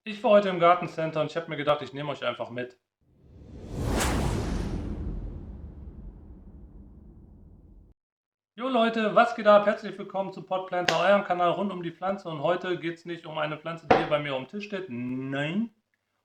Ich war heute im Gartencenter und ich habe mir gedacht, ich nehme euch einfach mit. Jo Leute, was geht ab? Herzlich willkommen zu Podplanter, eurem Kanal rund um die Pflanze. Und heute geht es nicht um eine Pflanze, die hier bei mir auf dem Tisch steht. Nein,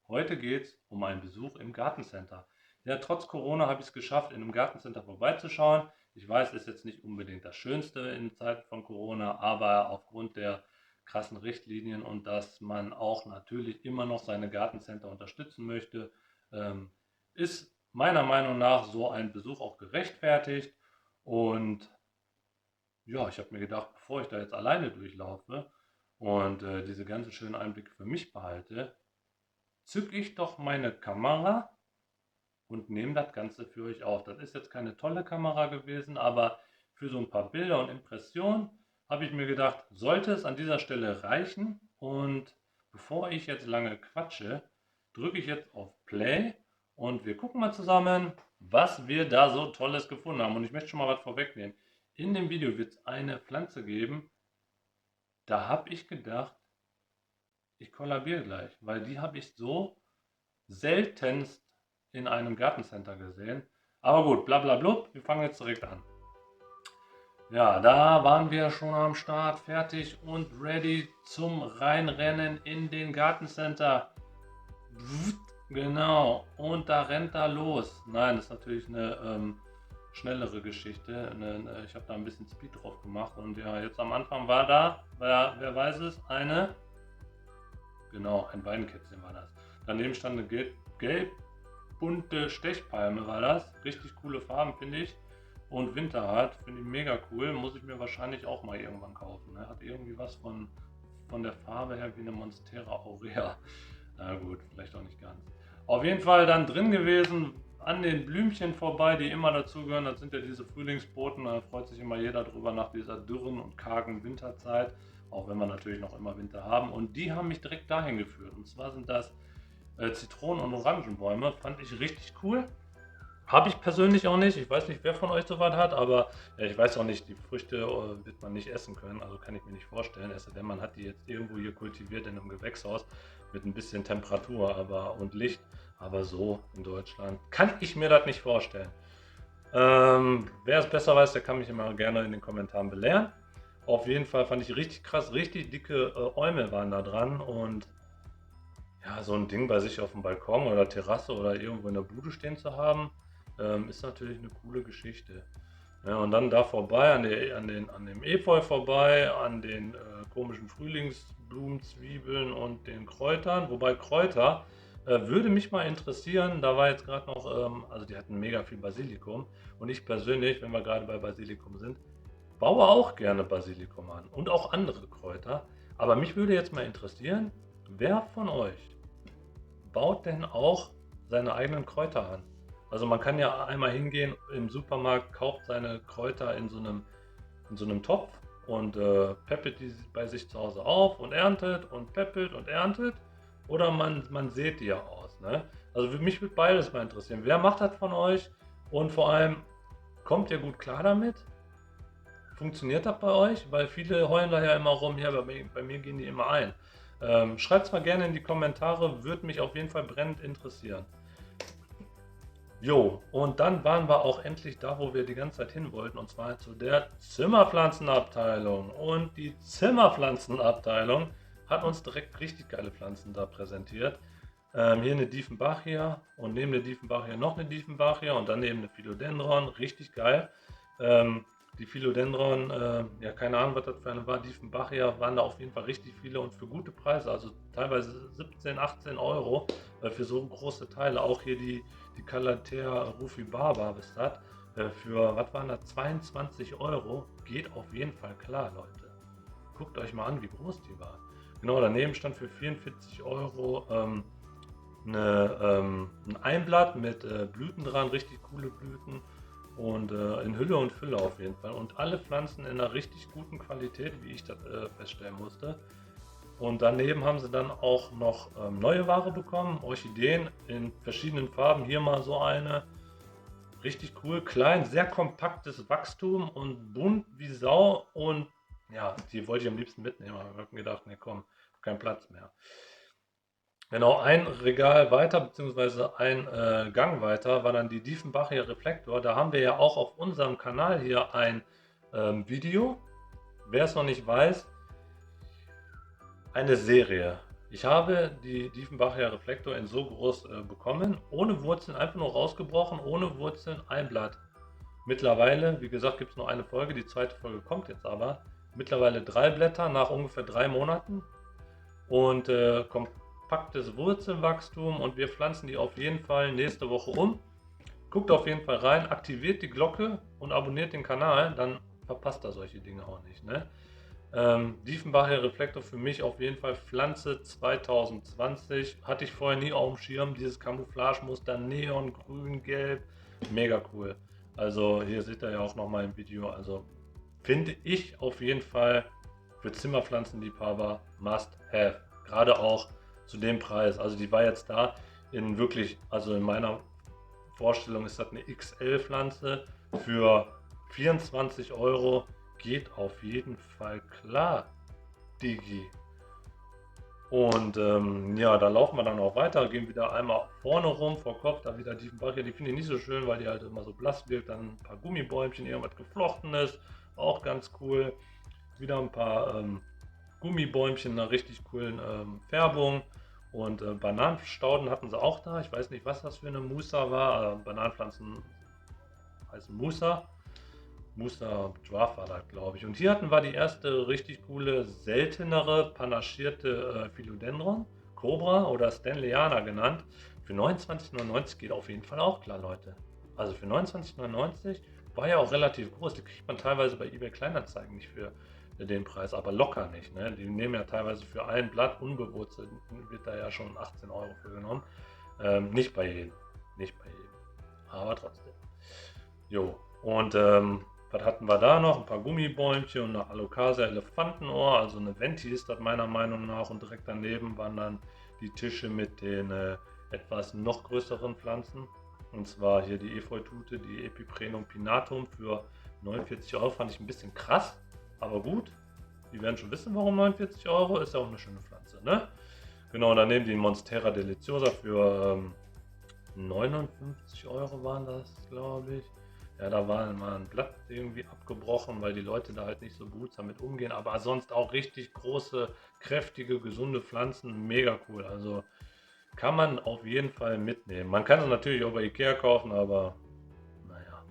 heute geht es um einen Besuch im Gartencenter. Ja, trotz Corona habe ich es geschafft, in einem Gartencenter vorbeizuschauen. Ich weiß, es ist jetzt nicht unbedingt das Schönste in Zeiten von Corona, aber aufgrund der krassen Richtlinien und dass man auch natürlich immer noch seine Gartencenter unterstützen möchte, ähm, ist meiner Meinung nach so ein Besuch auch gerechtfertigt. Und ja, ich habe mir gedacht, bevor ich da jetzt alleine durchlaufe und diese ganzen schönen Einblicke für mich behalte, zücke ich doch meine Kamera und nehme das Ganze für euch auf. Das ist jetzt keine tolle Kamera gewesen, aber für so ein paar Bilder und Impressionen habe ich mir gedacht, sollte es an dieser Stelle reichen. Und bevor ich jetzt lange quatsche, drücke ich jetzt auf Play und wir gucken mal zusammen, was wir da so Tolles gefunden haben. Und ich möchte schon mal was vorwegnehmen. In dem Video wird es eine Pflanze geben, da habe ich gedacht, ich kollabiere gleich, weil die habe ich so seltenst in einem Gartencenter gesehen. Aber gut, bla bla blub, wir fangen jetzt direkt an. Ja, da waren wir schon am Start, fertig und ready zum Reinrennen in den Gartencenter. Genau, und da rennt er los. Nein, das ist natürlich eine schnellere Geschichte. Ich habe da ein bisschen Speed drauf gemacht und ja, jetzt am Anfang war da, wer weiß es, genau, ein Weinkätzchen war das. Daneben stand eine gelb bunte Stechpalme war das. Richtig coole Farben, finde ich. Und Winterhart, finde ich mega cool. Muss ich mir wahrscheinlich auch mal irgendwann kaufen. Ne? Hat irgendwie was von der Farbe her wie eine Monstera Aurea. Na gut, vielleicht auch nicht ganz. Auf jeden Fall dann drin gewesen, an den Blümchen vorbei, die immer dazugehören. Das sind ja diese Frühlingsboten. Da freut sich immer jeder drüber nach dieser dürren und kargen Winterzeit. Auch wenn wir natürlich noch immer Winter haben. Und die haben mich direkt dahin geführt. Und zwar sind das Zitronen- und Orangenbäume. Fand ich richtig cool. Habe ich persönlich auch nicht. Ich weiß nicht, wer von euch so was hat, aber ja, ich weiß auch nicht, die Früchte wird man nicht essen können. Also kann ich mir nicht vorstellen. Es sei denn, man hat die jetzt irgendwo hier kultiviert in einem Gewächshaus mit ein bisschen Temperatur und Licht. Aber so in Deutschland kann ich mir das nicht vorstellen. Wer es besser weiß, der kann mich immer gerne in den Kommentaren belehren. Auf jeden Fall fand ich richtig krass, richtig dicke Äume waren da dran und ja, so ein Ding bei sich auf dem Balkon oder Terrasse oder irgendwo in der Bude stehen zu haben, ist natürlich eine coole Geschichte. Ja, und dann da vorbei, an dem Efeu vorbei, an den komischen Frühlingsblumen, Zwiebeln und den Kräutern. Wobei Kräuter würde mich mal interessieren, da war jetzt gerade noch, also die hatten mega viel Basilikum. Und ich persönlich, wenn wir gerade bei Basilikum sind, baue auch gerne Basilikum an und auch andere Kräuter. Aber mich würde jetzt mal interessieren, wer von euch baut denn auch seine eigenen Kräuter an? Also man kann ja einmal hingehen im Supermarkt, kauft seine Kräuter in so einem Topf und peppelt die bei sich zu Hause auf und erntet und peppelt und erntet. Oder man sät die ja aus. Ne? Also mich würde beides mal interessieren. Wer macht das von euch? Und vor allem, kommt ihr gut klar damit? Funktioniert das bei euch? Weil viele heulen da ja immer rum, ja, bei mir gehen die immer ein. Schreibt es mal gerne in die Kommentare, würde mich auf jeden Fall brennend interessieren. Jo, und dann waren wir auch endlich da, wo wir die ganze Zeit hin wollten, und zwar zu der Zimmerpflanzenabteilung. Und die Zimmerpflanzenabteilung hat uns direkt richtig geile Pflanzen da präsentiert. Hier eine Diefenbachia und neben der Diefenbachia noch eine Diefenbachia und daneben eine Philodendron, richtig geil. Die Philodendron, ja keine Ahnung, was das für eine war, Diefenbachia waren da auf jeden Fall richtig viele und für gute Preise, also teilweise 17, 18 Euro für so große Teile. Auch hier die Calathea rufibaba ist das. Für, was waren das, 22 Euro, geht auf jeden Fall klar, Leute. Guckt euch mal an, wie groß die war. Genau, daneben stand für 44 Euro ein Einblatt mit Blüten dran, richtig coole Blüten und in Hülle und Fülle auf jeden Fall. Und alle Pflanzen in einer richtig guten Qualität, wie ich das feststellen musste. Und daneben haben sie dann auch noch neue Ware bekommen, Orchideen in verschiedenen Farben. Hier mal so eine, richtig cool, klein, sehr kompaktes Wachstum und bunt wie Sau. Und ja, die wollte ich am liebsten mitnehmen, aber ich habe mir gedacht, nee komm, kein Platz mehr. Genau, ein Regal weiter, beziehungsweise ein Gang weiter, war dann die Diefenbacher Reflektor. Da haben wir ja auch auf unserem Kanal hier ein Video. Wer es noch nicht weiß, eine Serie. Ich habe die Diefenbacher Reflektor in so groß bekommen, ohne Wurzeln, einfach nur rausgebrochen, ohne Wurzeln, ein Blatt. Mittlerweile, wie gesagt, gibt es nur eine Folge, die zweite Folge kommt jetzt aber. Mittlerweile 3 Blätter nach ungefähr 3 Monaten und kompaktes Wurzelwachstum, und wir pflanzen die auf jeden Fall nächste Woche um. Guckt auf jeden Fall rein, aktiviert die Glocke und abonniert den Kanal, dann verpasst ihr solche Dinge auch nicht. Ne? Diefenbacher Reflektor für mich auf jeden Fall Pflanze 2020. Hatte ich vorher nie auf dem Schirm. Dieses Camouflage-Muster, Neon, Grün, Gelb, mega cool. Also hier seht ihr ja auch nochmal im Video. Also finde ich auf jeden Fall für Zimmerpflanzenliebhaber must have. Gerade auch zu dem Preis. Also die war jetzt da in wirklich, also in meiner Vorstellung ist das eine XL-Pflanze für 24 Euro. Geht auf jeden Fall klar, Digi. Und ja, da laufen wir dann auch weiter, gehen wieder einmal vorne rum, vor Kopf, da wieder Diefenbacher. Die finde ich nicht so schön, weil die halt immer so blass wirkt. Dann ein paar Gummibäumchen, irgendwas Geflochtenes, auch ganz cool. Wieder ein paar Gummibäumchen einer richtig coolen Färbung. Und Bananenstauden hatten sie auch da. Ich weiß nicht, was das für eine Musa war. Bananenpflanzen heißen Musa. Musa Dwarf war das, glaube ich. Und hier hatten wir die erste richtig coole, seltenere, panaschierte Philodendron. Cobra oder Stanleyana genannt. Für 29,99 geht auf jeden Fall auch klar, Leute. Also für 29,99 war ja auch relativ groß. Die kriegt man teilweise bei eBay Kleinanzeigen nicht für den Preis, aber locker nicht. Ne? Die nehmen ja teilweise für ein Blatt unbewurzelt, wird da ja schon 18 Euro für genommen. Nicht bei jedem. Nicht bei jedem. Aber trotzdem. Jo. Und was hatten wir da noch? Ein paar Gummibäumchen und eine Alocasia Elefantenohr, also eine Venti ist das meiner Meinung nach. Und direkt daneben waren dann die Tische mit den etwas noch größeren Pflanzen. Und zwar hier die Efeutute, die Epiprenum pinatum für 49 Euro. Fand ich ein bisschen krass, aber gut. Die werden schon wissen, warum 49 Euro. Ist ja auch eine schöne Pflanze, ne? Genau, daneben die Monstera deliciosa für 59 Euro waren das, glaube ich. Ja, da war mal ein Blatt irgendwie abgebrochen, weil die Leute da halt nicht so gut damit umgehen. Aber sonst auch richtig große, kräftige, gesunde Pflanzen. Mega cool. Also kann man auf jeden Fall mitnehmen. Man kann es natürlich auch bei Ikea kaufen, aber naja.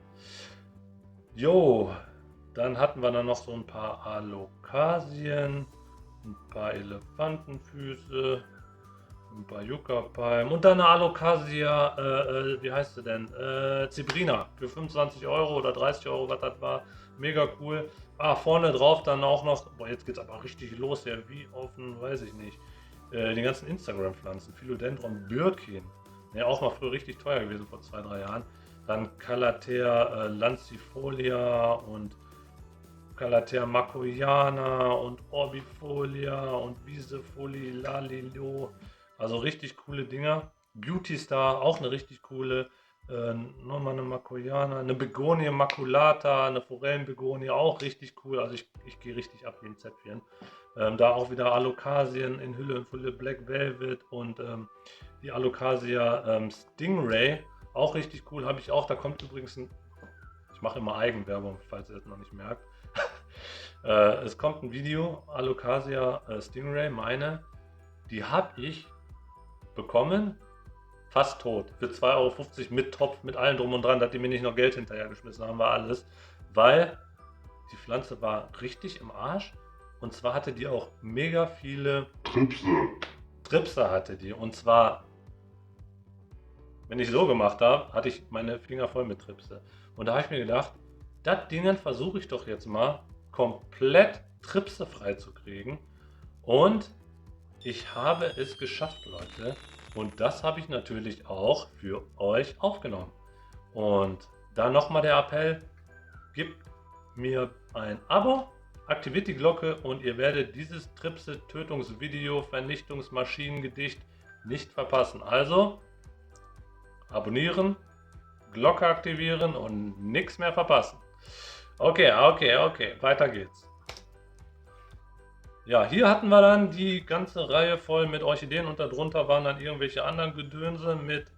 Jo, dann hatten wir dann noch so ein paar Alokasien, ein paar Elefantenfüße, ein paar Yucca-Palmen und dann eine Alocasia, wie heißt sie denn? Zebrina für 25 Euro oder 30 Euro, was das war. Mega cool. Ah, vorne drauf dann auch noch, boah, jetzt geht's aber richtig los, ja, wie auf ein, weiß ich nicht. Die ganzen Instagram-Pflanzen, Philodendron Birkin. Ja, auch mal früher richtig teuer gewesen, vor 2, 3 Jahren. Dann Calathea lancifolia und Calathea macoiana und Orbifolia und Visifolilalilo. Also richtig coole Dinger. Beauty Star, auch eine richtig coole. Nochmal eine Macoiana, eine Begonie maculata, eine Forellenbegonie, auch richtig cool. Also ich gehe richtig ab wie ein Zäpfchen. Da auch wieder Alokasien in Hülle und Fülle, Black Velvet und die Alocasia Stingray, auch richtig cool. Habe ich auch. Da kommt übrigens ein. Ich mache immer Eigenwerbung, falls ihr das noch nicht merkt. Es kommt ein Video, Alocasia Stingray, meine. Die habe ich bekommen, fast tot, für 2,50 Euro mit Topf, mit allem drum und dran, dass die mir nicht noch Geld hinterher geschmissen haben, war alles. Weil die Pflanze war richtig im Arsch. Und zwar hatte die auch mega viele Tripse hatte die. Und zwar, wenn ich so gemacht habe, hatte ich meine Finger voll mit Tripse. Und da habe ich mir gedacht, das Ding versuche ich doch jetzt mal komplett tripsefrei zu kriegen. Und ich habe es geschafft, Leute. Und das habe ich natürlich auch für euch aufgenommen. Und dann nochmal der Appell, gebt mir ein Abo, aktiviert die Glocke und ihr werdet dieses Tripse-Tötungsvideo, Vernichtungsmaschinengedicht nicht verpassen. Also abonnieren, Glocke aktivieren und nichts mehr verpassen. Okay, weiter geht's. Ja, hier hatten wir dann die ganze Reihe voll mit Orchideen und darunter waren dann irgendwelche anderen Gedönse mit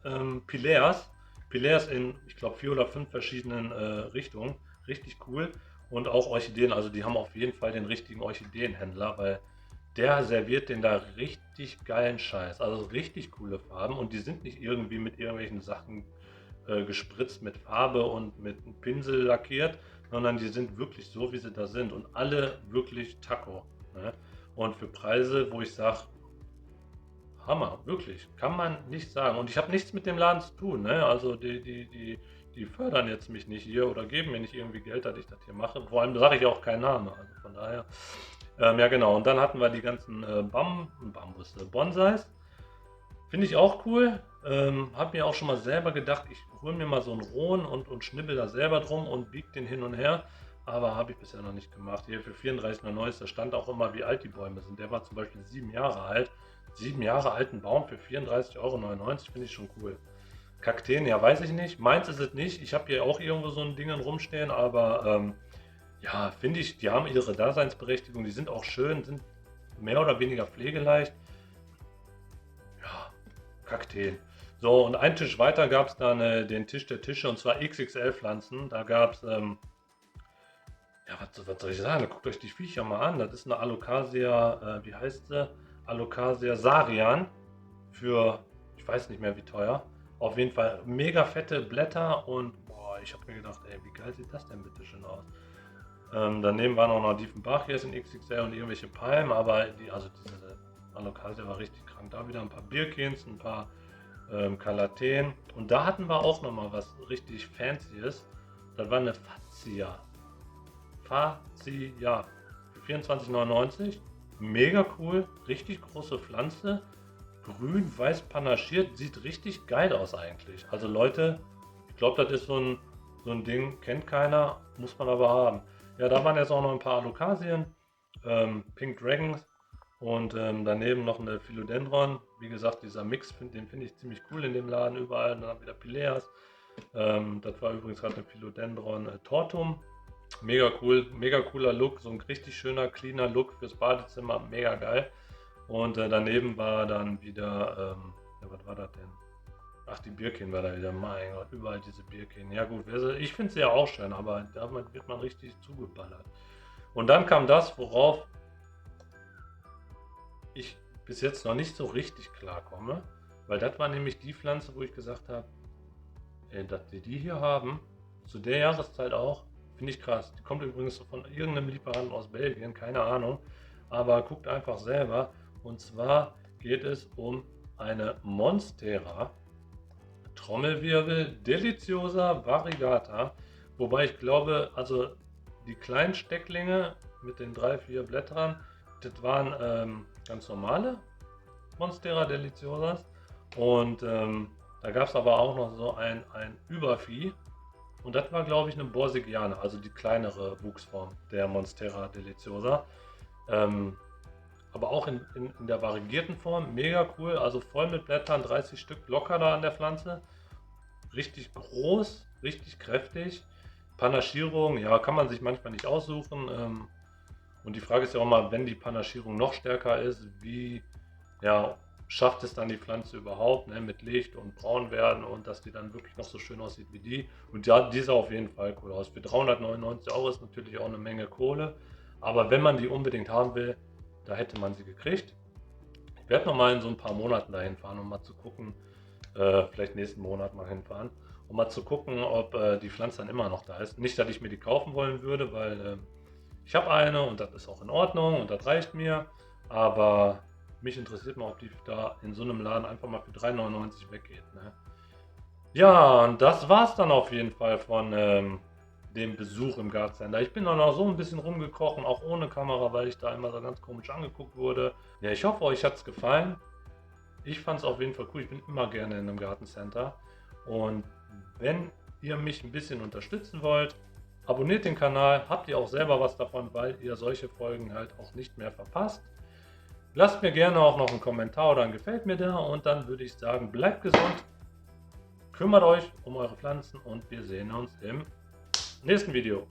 Pileas. Pileas in, ich glaube, 4 oder 5 verschiedenen Richtungen. Richtig cool. Und auch Orchideen, also die haben auf jeden Fall den richtigen Orchideenhändler, weil der serviert den da richtig geilen Scheiß. Also richtig coole Farben und die sind nicht irgendwie mit irgendwelchen Sachen gespritzt mit Farbe und mit einem Pinsel lackiert, sondern die sind wirklich so, wie sie da sind und alle wirklich Taco. Ne? Und für Preise, wo ich sage, Hammer, wirklich, kann man nicht sagen. Und ich habe nichts mit dem Laden zu tun. Ne? Also die fördern jetzt mich nicht hier oder geben mir nicht irgendwie Geld, dass ich das hier mache. Vor allem sage ich auch keinen Namen. Also von daher, ja genau. Und dann hatten wir die ganzen Bonsais. Finde ich auch cool. Habe mir auch schon mal selber gedacht, ich hole mir mal so einen rohen und schnibbel da selber drum und biege den hin und her. Aber habe ich bisher noch nicht gemacht. Hier für 34,99, da stand auch immer, wie alt die Bäume sind. Der war zum Beispiel 7 Jahre alt. 7 Jahre alten Baum für 34,99 € finde ich schon cool. Kakteen, ja, weiß ich nicht. Meins ist es nicht. Ich habe hier auch irgendwo so ein Ding rumstehen, aber ja, finde ich, die haben ihre Daseinsberechtigung. Die sind auch schön, sind mehr oder weniger pflegeleicht. Ja, Kakteen. So, und einen Tisch weiter gab es dann den Tisch der Tische und zwar XXL-Pflanzen. Da gab es, ja, was soll ich sagen? Guckt euch die Viecher mal an. Das ist eine Alocasia, wie heißt sie? Alocasia Sarian für, ich weiß nicht mehr wie teuer. Auf jeden Fall mega fette Blätter und boah, ich habe mir gedacht, ey, wie geil sieht das denn bitte schön aus? Daneben waren auch noch Diefenbachias in XXL und irgendwelche Palmen, aber also diese Alocasia war richtig krank. Da wieder ein paar Birkins, ein paar Kalateen und da hatten wir auch noch mal was richtig Fancyes. Das war eine Fazia. Fazia für 24,99 €. Mega cool, richtig große Pflanze. Grün-weiß panaschiert, sieht richtig geil aus eigentlich. Also Leute, ich glaube, das ist so ein Ding, kennt keiner, muss man aber haben. Ja, da waren jetzt auch noch ein paar Alokasien, Pink Dragons und daneben noch eine Philodendron. Wie gesagt, dieser Mix, den finde ich ziemlich cool in dem Laden, überall. Dann wieder Pileas. Das war übrigens gerade eine Philodendron Tortum. Mega cool, mega cooler Look, so ein richtig schöner, cleaner Look fürs Badezimmer, mega geil. Und daneben war dann wieder, ja, was war das denn? Ach, die Birkin war da wieder, mein Gott, überall diese Birkin. Ja gut, ich finde sie ja auch schön, aber da wird man richtig zugeballert. Und dann kam das, worauf ich bis jetzt noch nicht so richtig klarkomme, weil das war nämlich die Pflanze, wo ich gesagt habe, dass die hier haben, zu der Jahreszeit auch, finde ich krass. Die kommt übrigens von irgendeinem Lieferanten aus Belgien, keine Ahnung, aber guckt einfach selber. Und zwar geht es um eine Monstera Trommelwirbel Deliciosa variegata, wobei ich glaube, also die kleinen Stecklinge mit den 3, 4 Blättern, das waren ganz normale Monstera Deliciosas und da gab es aber auch noch so ein Übervieh und das war, glaube ich, eine Borsigiana, also die kleinere Wuchsform der Monstera Deliciosa. Aber auch in der variegierten Form, mega cool, also voll mit Blättern, 30 Stück locker da an der Pflanze. Richtig groß, richtig kräftig. Panaschierung, ja, kann man sich manchmal nicht aussuchen. Und die Frage ist ja auch mal, wenn die Panaschierung noch stärker ist, wie ja, schafft es dann die Pflanze überhaupt, ne, mit Licht und braun werden und dass die dann wirklich noch so schön aussieht wie die. Und ja, die sah auf jeden Fall cool aus. Für 399 € ist natürlich auch eine Menge Kohle. Aber wenn man die unbedingt haben will, da hätte man sie gekriegt. Ich werde noch mal in so ein paar Monaten dahin fahren, um mal zu gucken, vielleicht nächsten Monat mal hinfahren, um mal zu gucken, ob die Pflanze dann immer noch da ist. Nicht, dass ich mir die kaufen wollen würde, weil ich habe eine und das ist auch in Ordnung und das reicht mir. Aber mich interessiert mal, ob die da in so einem Laden einfach mal für 3,99 € weggeht. Ne? Ja, und das war es dann auf jeden Fall von dem Besuch im Gartencenter. Ich bin dann auch so ein bisschen rumgekrochen, auch ohne Kamera, weil ich da immer so ganz komisch angeguckt wurde. Ja, ich hoffe, euch hat es gefallen. Ich fand es auf jeden Fall cool. Ich bin immer gerne in einem Gartencenter. Und wenn ihr mich ein bisschen unterstützen wollt, abonniert den Kanal. Habt ihr auch selber was davon, weil ihr solche Folgen halt auch nicht mehr verpasst. Lasst mir gerne auch noch einen Kommentar oder ein Gefällt mir da. Und dann würde ich sagen, bleibt gesund, kümmert euch um eure Pflanzen und wir sehen uns im nächsten Video.